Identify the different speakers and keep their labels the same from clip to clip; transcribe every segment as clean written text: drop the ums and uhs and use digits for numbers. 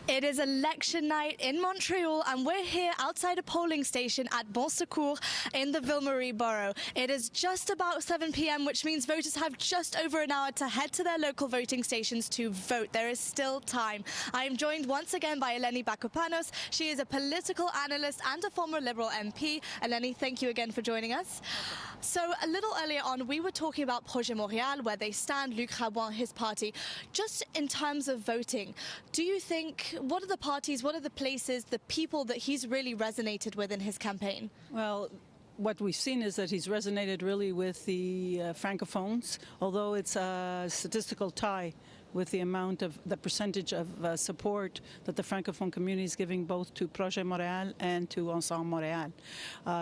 Speaker 1: It is election night in Montreal, and we're here outside a polling station at Bon Secours in the Ville-Marie borough. It is just about 7 p.m., which means voters have just over an hour to head to their local voting stations to vote. There is still time. I am joined once again by Eleni Bakopanos. She is a political analyst and a former Liberal MP. Eleni, thank you again for joining us. So a little earlier on, we were talking about Projet Montréal, where they stand, Luc Rabouin, his party. Just in terms of voting, do you think, what are the parties, what are the places, the people that he's really resonated with in his campaign?
Speaker 2: Well, what we've seen is that he's resonated really with the francophones, although it's a statistical tie with the amount of the percentage of support that the francophone community is giving both to Projet Montréal and to Ensemble Montréal.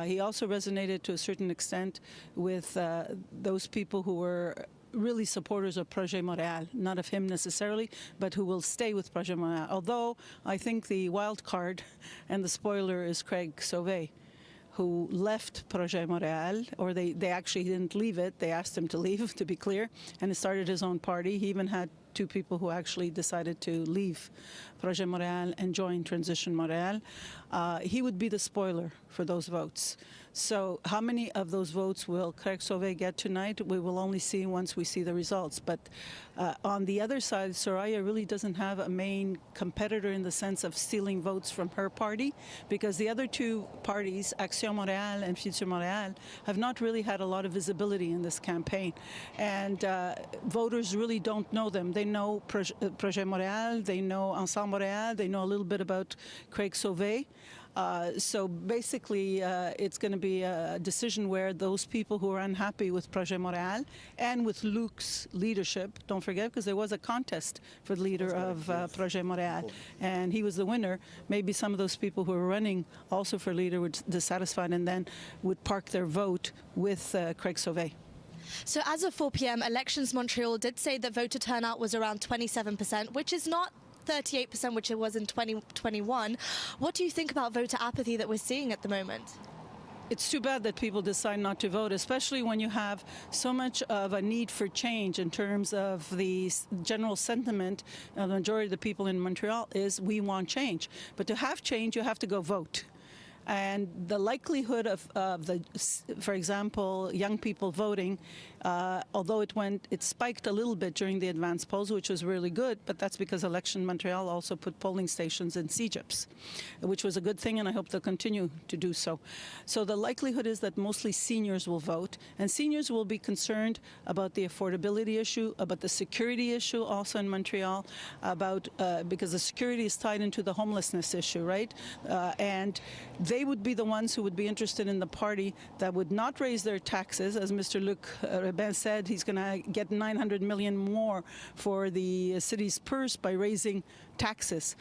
Speaker 2: He also resonated to a certain extent with those people who were really supporters of Projet Montréal, not of him necessarily, but who will stay with Projet Montréal. Although I think the wild card and the spoiler is Craig Sauvé, who left Projet Montréal, or they actually didn't leave it, they asked him to leave, to be clear, and he started his own party. He even had two people who actually decided to leave Projet Montréal and join Transition Montréal. He would be the spoiler for those votes. So how many of those votes will Craig Sauvé get tonight? We will only see once we see the results. But on the other side, Soraya really doesn't have a main competitor in the sense of stealing votes from her party, because the other two parties, Action Montréal and Futur Montréal, have not really had a lot of visibility in this campaign. And voters really don't know them. They know Projet Montréal, they know Ensemble Montréal, they know a little bit about Craig Sauvé. So basically, it's going to be a decision where those people who are unhappy with Projet Montréal and with Luc's leadership, don't forget, because there was a contest for the leader of Projet Montréal, and he was the winner. Maybe some of those people who are running also for leader would be dissatisfied and then would park their vote with Craig Sauvé.
Speaker 1: So as of 4 p.m., Elections Montreal did say that voter turnout was around 27%, which is not 38%, which it was in 2021. What do you think about voter apathy that we're seeing at the moment?
Speaker 2: It's too bad that people decide not to vote, especially when you have so much of a need for change in terms of the general sentiment of the majority of the people in Montreal is we want change. But to have change, you have to go vote. And the likelihood of for example, young people voting, although it spiked a little bit during the advanced polls, which was really good, but that's because Election Montreal also put polling stations in CEGEPs, which was a good thing, and I hope they'll continue to do so. So the likelihood is that mostly seniors will vote, and seniors will be concerned about the affordability issue, about the security issue also in Montreal, about because the security is tied into the homelessness issue, right? And they would be the ones who would be interested in the party that would not raise their taxes. As Mr. Luc Rabouin said, he's going to get 900 million more for the city's purse by raising taxes,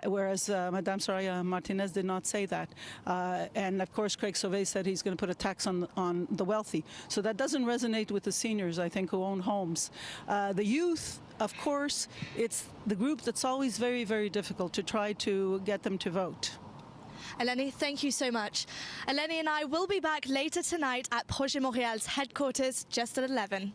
Speaker 2: whereas Madame Soraya Martinez did not say that. And of course, Craig Sauvé said he's going to put a tax on the wealthy. So that doesn't resonate with the seniors, I think, who own homes. The youth, of course, it's the group that's always very, very difficult to try to get them to vote.
Speaker 1: Eleni, thank you so much. Eleni and I will be back later tonight at Projet Montréal's headquarters just at 11.